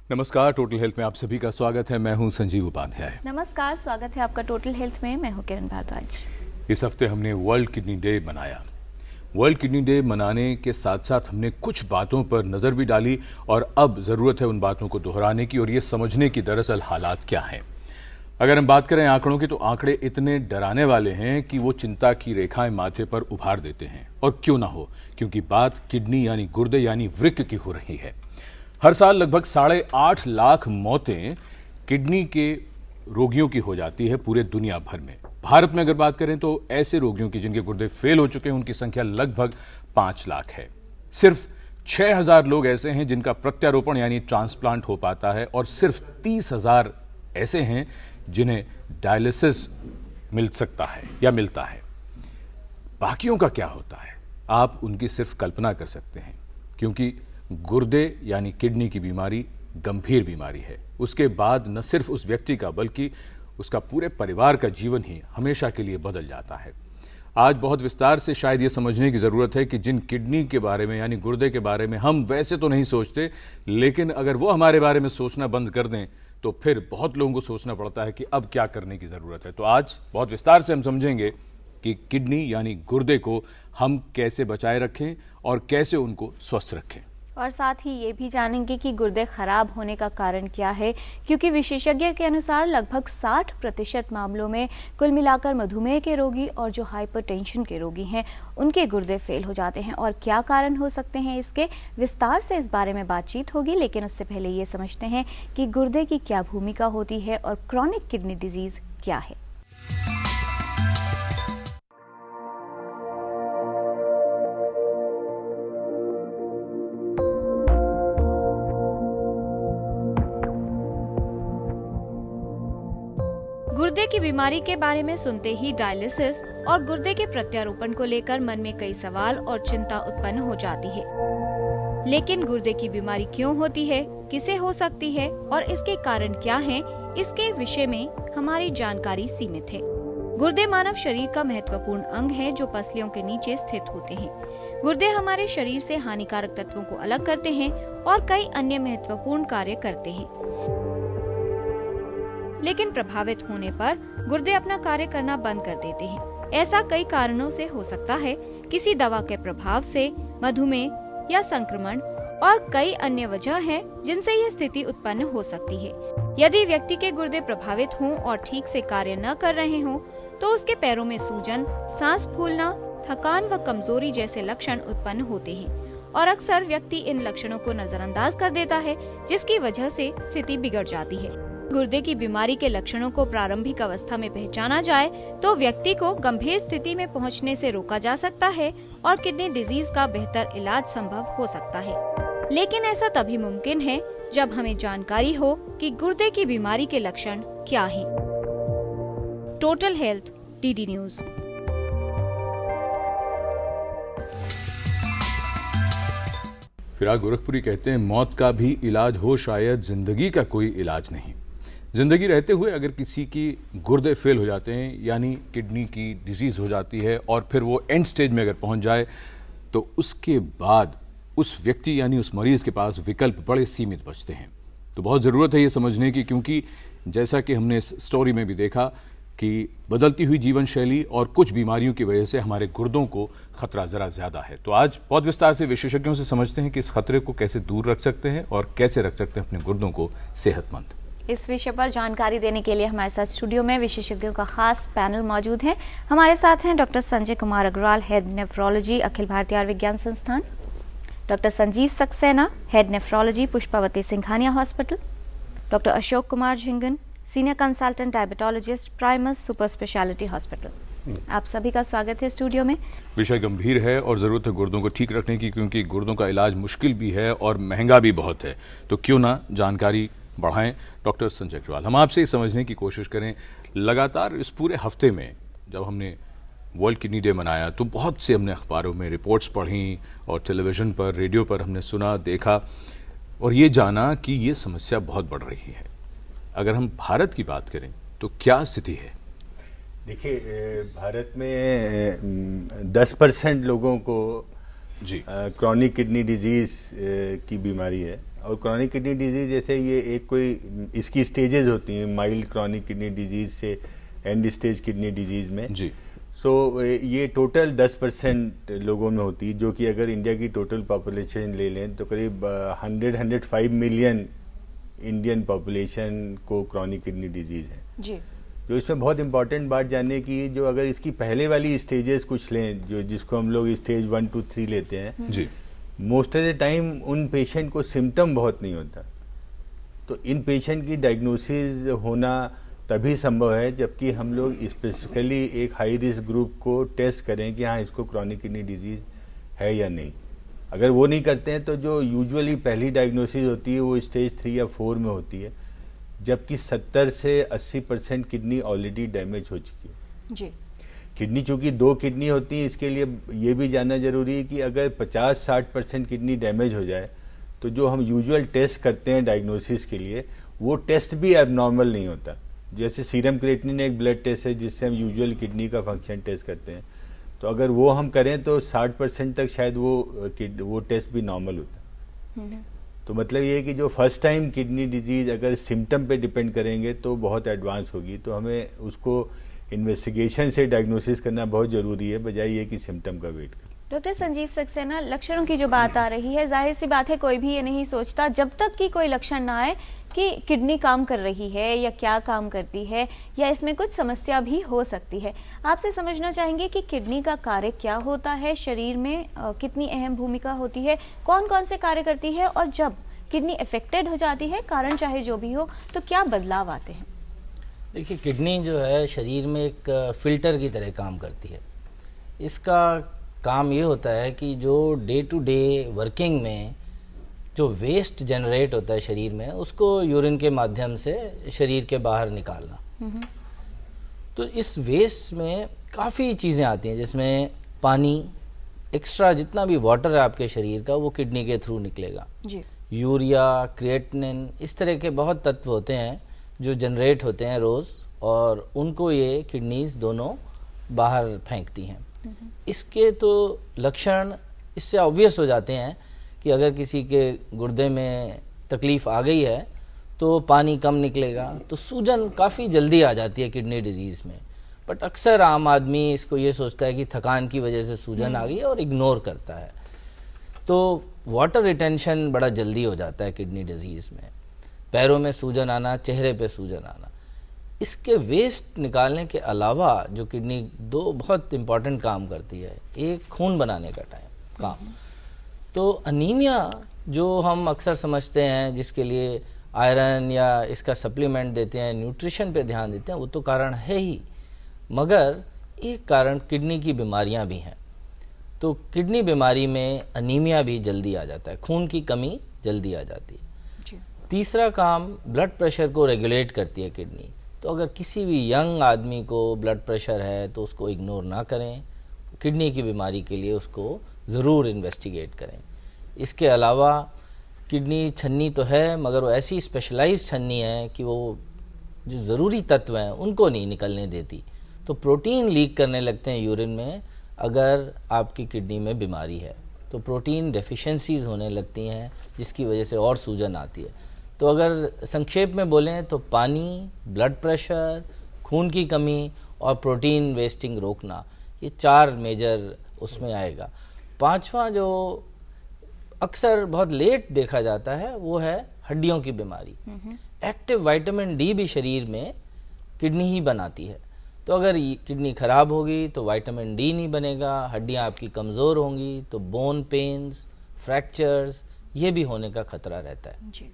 नमस्कार, total health में आप सभी का स्वागत है। मैं हूं संजीव उपाध्याय। नमस्कार, स्वागत है आपका टोटल हेल्थ में। मैं हूं किरण भारद्वाज। इस हफ्ते हमने वर्ल्ड किडनी डे मनाया। वर्ल्ड किडनी डे मनाने के साथ साथ हमने कुछ बातों पर नजर भी डाली और अब जरूरत है उन बातों को दोहराने की और ये समझने की दरअसल हालात क्या हैं। अगर हम बात करें आंकड़ों की, तो आंकड़े इतने डराने वाले हैं कि वो चिंता की रेखाएं माथे पर उभार देते हैं। और क्यों ना हो, क्योंकि बात किडनी यानी गुर्दे यानी वृक्क की हो रही है। हर साल लगभग 8.5 लाख मौतें किडनी के रोगियों की हो जाती है पूरे दुनिया भर में। भारत में अगर बात करें तो ऐसे रोगियों की जिनके गुर्दे फेल हो चुके हैं उनकी संख्या लगभग 5 लाख है। सिर्फ 6,000 लोग ऐसे हैं जिनका प्रत्यारोपण यानी ट्रांसप्लांट हो पाता है और सिर्फ 30,000 ऐसे हैं जिन्हें डायलिसिस मिल सकता है या मिलता है। बाकियों का क्या होता है, आप उनकी सिर्फ कल्पना कर सकते हैं, क्योंकि गुर्दे यानी किडनी की बीमारी गंभीर बीमारी है। उसके बाद न सिर्फ उस व्यक्ति का बल्कि उसका पूरे परिवार का जीवन ही हमेशा के लिए बदल जाता है। आज बहुत विस्तार से शायद ये समझने की जरूरत है कि जिन किडनी के बारे में यानी गुर्दे के बारे में हम वैसे तो नहीं सोचते, लेकिन अगर वो हमारे बारे में सोचना बंद कर दें तो फिर बहुत लोगों को सोचना पड़ता है कि अब क्या करने की जरूरत है। तो आज बहुत विस्तार से हम समझेंगे कि किडनी यानी गुर्दे को हम कैसे बचाए रखें और कैसे उनको स्वस्थ रखें, और साथ ही ये भी जानेंगे कि गुर्दे खराब होने का कारण क्या है, क्योंकि विशेषज्ञ के अनुसार लगभग 60% मामलों में कुल मिलाकर मधुमेह के रोगी और जो हाइपरटेंशन के रोगी हैं उनके गुर्दे फेल हो जाते हैं। और क्या कारण हो सकते हैं इसके, विस्तार से इस बारे में बातचीत होगी। लेकिन उससे पहले ये समझते हैं कि गुर्दे की क्या भूमिका होती है और क्रॉनिक किडनी डिजीज क्या है। गुर्दे की बीमारी के बारे में सुनते ही डायलिसिस और गुर्दे के प्रत्यारोपण को लेकर मन में कई सवाल और चिंता उत्पन्न हो जाती है। लेकिन गुर्दे की बीमारी क्यों होती है, किसे हो सकती है और इसके कारण क्या हैं, इसके विषय में हमारी जानकारी सीमित है। गुर्दे मानव शरीर का महत्वपूर्ण अंग है जो पसलियों के नीचे स्थित होते हैं। गुर्दे हमारे शरीर से हानिकारक तत्वों को अलग करते हैं और कई अन्य महत्वपूर्ण कार्य करते हैं। लेकिन प्रभावित होने पर गुर्दे अपना कार्य करना बंद कर देते हैं। ऐसा कई कारणों से हो सकता है, किसी दवा के प्रभाव से, मधुमेह या संक्रमण, और कई अन्य वजह हैं जिनसे यह स्थिति उत्पन्न हो सकती है। यदि व्यक्ति के गुर्दे प्रभावित हों और ठीक से कार्य न कर रहे हों, तो उसके पैरों में सूजन, सांस फूलना, थकान व कमजोरी जैसे लक्षण उत्पन्न होते हैं। और अक्सर व्यक्ति इन लक्षणों को नजरअंदाज कर देता है, जिसकी वजह से स्थिति बिगड़ जाती है। गुर्दे की बीमारी के लक्षणों को प्रारंभिक अवस्था में पहचाना जाए तो व्यक्ति को गंभीर स्थिति में पहुंचने से रोका जा सकता है और किडनी डिजीज का बेहतर इलाज संभव हो सकता है। लेकिन ऐसा तभी मुमकिन है जब हमें जानकारी हो कि गुर्दे की बीमारी के लक्षण क्या हैं। Total health DD news. Firaq Gorakhpuri कहते हैं, मौत का भी इलाज हो शायद, जिंदगी का कोई इलाज नहीं। जिंदगी रहते हुए अगर किसी की गुर्दे फेल हो जाते हैं यानी किडनी की डिजीज हो जाती है और फिर वो एंड स्टेज में अगर पहुंच जाए तो उसके बाद उस व्यक्ति यानी उस मरीज के पास विकल्प बड़े सीमित बचते हैं। तो बहुत ज़रूरत है ये समझने की, क्योंकि जैसा कि हमने इस स्टोरी में भी देखा कि बदलती हुई जीवन शैली और कुछ बीमारियों की वजह से हमारे गुर्दों को खतरा ज़रा ज़्यादा है। तो आज बहुत विस्तार से विशेषज्ञों से समझते हैं कि इस खतरे को कैसे दूर रख सकते हैं और कैसे रख सकते हैं अपने गुर्दों को सेहतमंद। इस विषय पर जानकारी देने के लिए हमारे साथ स्टूडियो में विशेषज्ञों का खास पैनल मौजूद है। हमारे साथ हैं doctor Sanjay Kumar Agarwal, head nephrology, Akhil Bharatiya Ayurvigyan Sansthan, doctor Sanjeev Saxena, head nephrology, Pushpawati Singhania hospital, doctor Ashok Kumar Jhingan, senior consultant diabetologist, Primus super speciality hospital. आप सभी का स्वागत है स्टूडियो में। विषय गंभीर है और जरूरत है गुर्दों को ठीक रखने की, क्योंकि गुर्दों का इलाज मुश्किल भी है और महंगा भी बहुत है। तो क्यों ना जानकारी बढ़ाएं। डॉक्टर संजय अग्रवाल, हम आपसे ये समझने की कोशिश करें, लगातार इस पूरे हफ्ते में जब हमने वर्ल्ड किडनी डे मनाया तो बहुत से हमने अखबारों में रिपोर्ट्स पढ़ी और टेलीविजन पर, रेडियो पर हमने सुना, देखा और ये जाना कि ये समस्या बहुत बढ़ रही है। अगर हम भारत की बात करें तो क्या स्थिति है? देखिए, भारत में 10% लोगों को जी क्रॉनिक किडनी डिजीज की बीमारी है और क्रॉनिक किडनी डिजीज जैसे ये एक कोई इसकी स्टेजेस होती हैं, माइल्ड क्रॉनिक किडनी डिजीज से एंड स्टेज किडनी डिजीज में जी। सो ये टोटल 10% लोगों में होती है, जो कि अगर इंडिया की टोटल पॉपुलेशन ले लें तो करीब 105 मिलियन इंडियन पॉपुलेशन को क्रॉनिक किडनी डिजीज है जी। जो इसमें बहुत इंपॉर्टेंट बात जानने की, जो अगर इसकी पहले वाली स्टेजेस कुछ लें, जो जिसको हम लोग स्टेज 1 2 3 लेते हैं जी। मोस्ट ऑफ द टाइम उन पेशेंट को सिम्टम बहुत नहीं होता, तो इन पेशेंट की डायग्नोसिस होना तभी संभव है जबकि हम लोग स्पेसिफिकली एक हाई रिस्क ग्रुप को टेस्ट करें कि हाँ इसको क्रॉनिक किडनी डिजीज है या नहीं। अगर वो नहीं करते हैं तो जो यूजुअली पहली डायग्नोसिस होती है वो स्टेज 3 या 4 में होती है, जबकि 70 से 80% किडनी ऑलरेडी डैमेज हो चुकी है जी। किडनी चूंकि 2 किडनी होती है, इसके लिए ये भी जानना जरूरी है कि अगर 50-60% किडनी डैमेज हो जाए तो जो हम यूजुअल टेस्ट करते हैं डायग्नोसिस के लिए वो टेस्ट भी एबनॉर्मल नहीं होता। जैसे सीरम क्रिएटिनिन एक ब्लड टेस्ट है जिससे हम यूजुअल किडनी का फंक्शन टेस्ट करते हैं, तो अगर वो हम करें तो 60% तक शायद वो टेस्ट भी नॉर्मल होता है। तो मतलब ये है कि जो फर्स्ट टाइम किडनी डिजीज अगर सिम्टम पे डिपेंड करेंगे तो बहुत एडवांस होगी, तो हमें उसको इन्वेस्टिगेशन से डायग्नोसिस करना बहुत जरूरी है, बजाय ये कि सिम्टम का वेट करें। डॉक्टर संजीव सक्सेना, लक्षणों की जो बात आ रही है, जाहिर सी बात है कोई भी ये नहीं सोचता जब तक कि कोई लक्षण ना आए कि किडनी काम कर रही है या क्या काम करती है या इसमें कुछ समस्या भी हो सकती है। आपसे समझना चाहेंगे कि किडनी का कार्य क्या होता है, शरीर में कितनी अहम भूमिका होती है, कौन कौन से कार्य करती है, और जब किडनी अफेक्टेड हो जाती है, कारण चाहे जो भी हो, तो क्या बदलाव आते हैं? देखिए, किडनी जो है शरीर में एक फिल्टर की तरह काम करती है। इसका काम ये होता है कि जो डे टू डे वर्किंग में जो वेस्ट जनरेट होता है शरीर में, उसको यूरिन के माध्यम से शरीर के बाहर निकालना। तो इस वेस्ट में काफ़ी चीज़ें आती हैं, जिसमें पानी, एक्स्ट्रा जितना भी वाटर है आपके शरीर का वो किडनी के थ्रू निकलेगा जी। यूरिया, क्रिएटिनिन, इस तरह के बहुत तत्व होते हैं जो जनरेट होते हैं रोज़, और उनको ये किडनीज दोनों बाहर फेंकती हैं। इसके तो लक्षण इससे ऑब्वियस हो जाते हैं कि अगर किसी के गुर्दे में तकलीफ़ आ गई है तो पानी कम निकलेगा, तो सूजन काफ़ी जल्दी आ जाती है किडनी डिजीज़ में। बट अक्सर आम आदमी इसको ये सोचता है कि थकान की वजह से सूजन आ गई और इग्नोर करता है। तो वाटर रिटेंशन बड़ा जल्दी हो जाता है किडनी डिजीज़ में, पैरों में सूजन आना, चेहरे पे सूजन आना। इसके वेस्ट निकालने के अलावा जो किडनी दो बहुत इम्पॉर्टेंट काम करती है, एक खून बनाने का काम। तो अनीमिया जो हम अक्सर समझते हैं, जिसके लिए आयरन या इसका सप्लीमेंट देते हैं, न्यूट्रिशन पे ध्यान देते हैं, वो तो कारण है ही, मगर एक कारण किडनी की बीमारियां भी हैं। तो किडनी बीमारी में अनीमिया भी जल्दी आ जाता है, खून की कमी जल्दी आ जाती है। तीसरा काम, ब्लड प्रेशर को रेगुलेट करती है किडनी। तो अगर किसी भी यंग आदमी को ब्लड प्रेशर है तो उसको इग्नोर ना करें, किडनी की बीमारी के लिए उसको ज़रूर इन्वेस्टिगेट करें। इसके अलावा किडनी छन्नी तो है, मगर वो ऐसी स्पेशलाइज्ड छन्नी है कि वो जो ज़रूरी तत्व हैं उनको नहीं निकलने देती। तो प्रोटीन लीक करने लगते हैं यूरिन में अगर आपकी किडनी में बीमारी है, तो प्रोटीन डेफिशिएंसीज होने लगती हैं, जिसकी वजह से और सूजन आती है। तो अगर संक्षेप में बोलें तो पानी, ब्लड प्रेशर, खून की कमी और प्रोटीन वेस्टिंग रोकना, ये 4 मेजर उसमें आएगा। 5वां जो अक्सर बहुत लेट देखा जाता है वो है हड्डियों की बीमारी। एक्टिव विटामिन डी भी शरीर में किडनी ही बनाती है। तो अगर किडनी खराब होगी तो विटामिन डी नहीं बनेगा, हड्डियां आपकी कमज़ोर होंगी, तो बोन पेन्स, फ्रैक्चर्स ये भी होने का खतरा रहता है। जी।